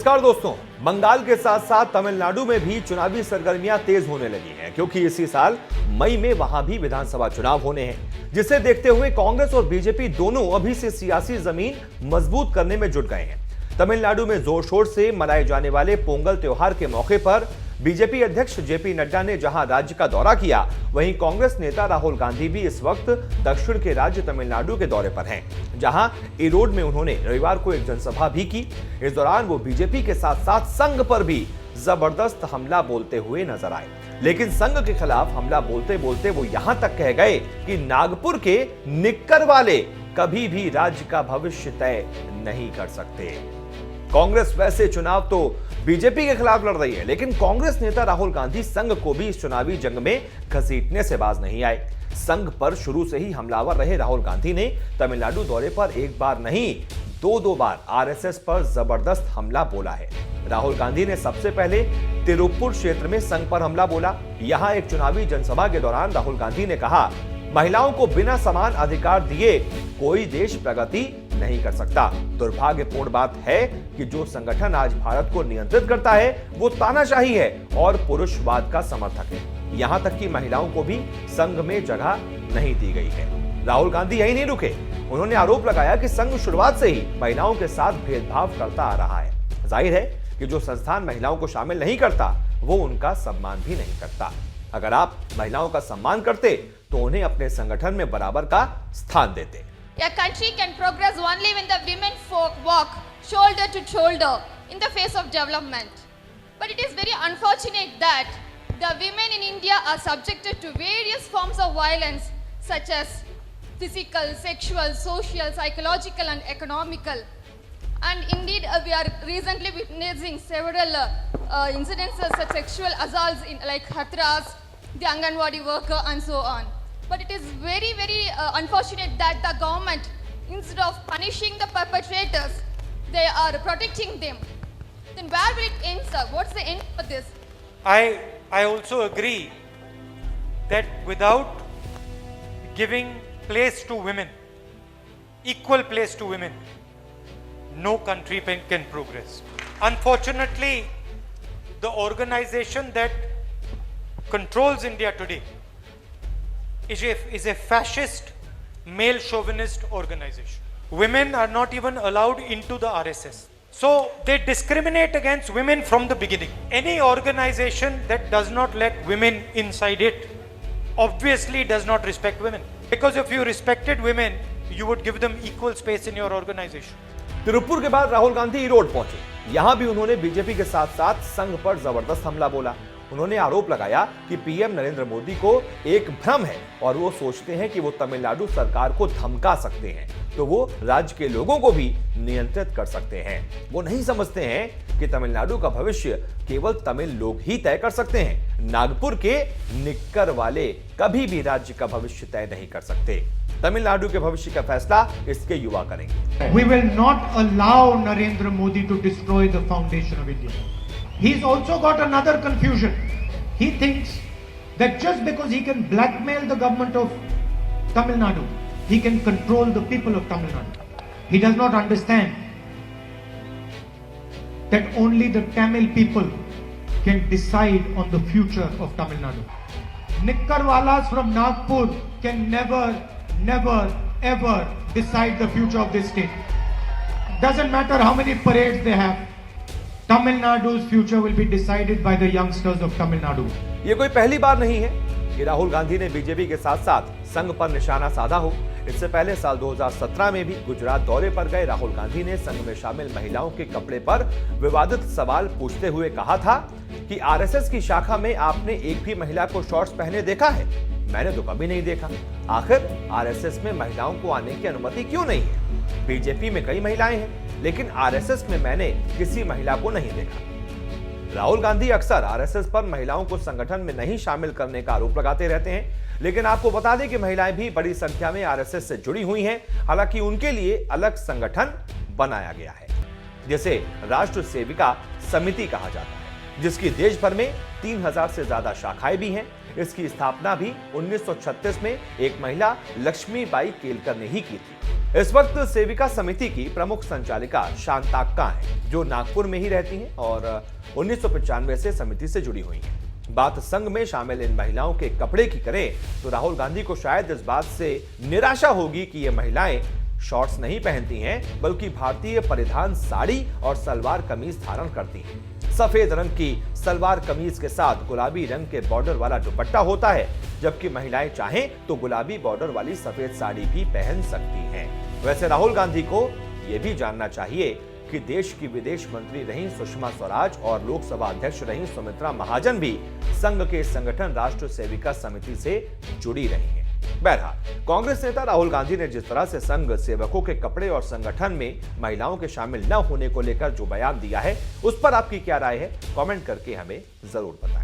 नमस्कार दोस्तों, बंगाल के साथ साथ तमिलनाडु में भी चुनावी सरगर्मियां तेज होने लगी हैं क्योंकि इसी साल मई में वहां भी विधानसभा चुनाव होने हैं, जिसे देखते हुए कांग्रेस और बीजेपी दोनों अभी से सियासी जमीन मजबूत करने में जुट गए हैं। तमिलनाडु में जोर शोर से मनाए जाने वाले पोंगल त्योहार के मौके पर बीजेपी अध्यक्ष जेपी नड्डा ने जहां राज्य का दौरा किया, वहीं कांग्रेस नेता राहुल गांधी भी इस वक्त दक्षिण के राज्य तमिलनाडु के दौरे पर हैं, जहां ईरोड में उन्होंने रविवार को एक जनसभा भी की। इस दौरान वो बीजेपी के साथ साथ संघ पर भी जबरदस्त हमला बोलते हुए नजर आए, लेकिन संघ के खिलाफ हमला बोलते बोलते वो यहां तक कह गए कि नागपुर के निक्कर वाले कभी भी राज्य का भविष्य तय नहीं कर सकते। कांग्रेस वैसे चुनाव तो बीजेपी के खिलाफ लड़ रही है, लेकिन कांग्रेस नेता राहुल गांधी संघ को भी इस चुनावी जंग में घसीटने से बाज नहीं आए। संघ पर शुरू से ही हमलावर रहे राहुल गांधी ने तमिलनाडु दौरे पर एक बार नहीं दो बार आरएसएस पर जबरदस्त हमला बोला है। राहुल गांधी ने सबसे पहले तिरुपुर क्षेत्र में संघ पर हमला बोला। यहां एक चुनावी जनसभा के दौरान राहुल गांधी ने कहा, महिलाओं को बिना समान अधिकार दिए कोई देश प्रगति नहीं कर सकता। दुर्भाग्यपूर्ण बात है कि जो संगठन आज भारत को नियंत्रित करता है वो तानाशाही है और पुरुषवाद का समर्थक है। यहां तक कि महिलाओं को भी संघ में जगह नहीं दी गई है। राहुल गांधी यही नहीं रुके, उन्होंने आरोप लगाया कि संघ शुरुआत से ही महिलाओं के साथ भेदभाव करता आ रहा है। जाहिर है कि जो संस्थान महिलाओं को शामिल नहीं करता वो उनका सम्मान भी नहीं करता। अगर आप महिलाओं का सम्मान करते तो उन्हें अपने संगठन में बराबर का स्थान देते। A country can progress only when the women walk shoulder to shoulder in the face of development. But it is very unfortunate that the women in India are subjected to various forms of violence such as physical, sexual, social, psychological and economical. And indeed we are recently witnessing several incidences of sexual assaults in like Hathras, the Anganwadi worker and so on. But it is very unfortunate that the government, instead of punishing the perpetrators, they are protecting them. Then where will it end, sir? What's the end for this? I also agree that without giving place to women, equal place to women, no country can progress. Unfortunately, the organization that controls India today is a fascist, male chauvinist organization. Women are not even allowed into the RSS. So they discriminate against women from the beginning. Any organization that does not let women inside it obviously does not respect women. Because if you respected women, you would give them equal space in your organization. Tiruppur के बाद राहुल गांधी ईरोड पहुंचे। यहां भी उन्होंने BJP के साथ साथ संघ पर जबरदस्त हमला बोला। उन्होंने आरोप लगाया कि पीएम नरेंद्र मोदी को एक भ्रम है और वो सोचते हैं कि वो तमिलनाडु सरकार को धमका सकते हैं तो वो राज्य के लोगों को भी नियंत्रित कर सकते हैं। वो नहीं समझते हैं कि तमिलनाडु का भविष्य केवल तमिल लोग ही तय कर सकते हैं। नागपुर के निक्कर वाले कभी भी राज्य का भविष्य तय नहीं कर सकते। तमिलनाडु के भविष्य का फैसला इसके युवा करेंगे। We will not allow Narendra Modi to destroy the foundation of India. He's also got another confusion. He thinks that just because he can blackmail the government of Tamil Nadu, he can control the people of Tamil Nadu. He does not understand that only the Tamil people can decide on the future of Tamil Nadu. Nikkarwalas from Nagpur can never, ever decide the future of this state. Doesn't matter how many parades they have. Tamil Nadu's future will be decided by the youngsters of Tamil Nadu. ये कोई पहली बार नहीं है कि राहुल गांधी ने BJP के साथ साथ संघ पर निशाना साधा हो। इससे पहले साल 2017 में भी गुजरात दौरे पर गए राहुल गांधी ने संघ में शामिल महिलाओं के कपड़े पर विवादित सवाल पूछते हुए कहा था कि आरएसएस की शाखा में आपने एक भी महिला को शॉर्ट्स पहने देखा है? मैंने तो कभी नहीं देखा। आखिर आरएसएस में महिलाओं को आने की अनुमति क्यों नहीं है? बीजेपी में कई महिलाएं हैं, लेकिन आरएसएस में मैंने किसी महिला को नहीं देखा। राहुल गांधी अक्सर आरएसएस पर महिलाओं को संगठन में नहीं शामिल करने का आरोप लगाते रहते हैं, लेकिन आपको बता दें कि महिलाएं भी बड़ी संख्या में आरएसएस से जुड़ी हुई हैं। हालांकि उनके लिए अलग संगठन बनाया गया है, जिसे राष्ट्र सेविका समिति कहा जाता है, जिसकी देश भर में 3000 से ज्यादा शाखाएं भी हैं। इसकी स्थापना भी 1936 में एक महिला लक्ष्मीबाई केलकर ने ही की थी। इस वक्त सेविका समिति की प्रमुख संचालिका शांताक्का हैं, जो नागपुर में ही रहती हैं और 1995 से समिति से जुड़ी हुई हैं। बात संघ में शामिल इन महिलाओं के कपड़े की करें तो राहुल गांधी को शायद इस बात से निराशा होगी कि ये महिलाएं शॉर्ट्स नहीं पहनती हैं, बल्कि भारतीय परिधान साड़ी और सलवार कमीज धारण करती हैं। सफेद रंग की सलवार कमीज के साथ गुलाबी रंग के बॉर्डर वाला दुपट्टा होता है, जबकि महिलाएं चाहें तो गुलाबी बॉर्डर वाली सफेद साड़ी भी पहन सकती हैं। वैसे राहुल गांधी को यह भी जानना चाहिए कि देश की विदेश मंत्री रही सुषमा स्वराज और लोकसभा अध्यक्ष रही सुमित्रा महाजन भी संघ के संगठन राष्ट्र सेविका समिति से जुड़ी रही हैं। बहरहाल कांग्रेस नेता राहुल गांधी ने जिस तरह से संघ सेवकों के कपड़े और संगठन में महिलाओं के शामिल न होने को लेकर जो बयान दिया है, उस पर आपकी क्या राय है, कमेंट करके हमें जरूर बताएं।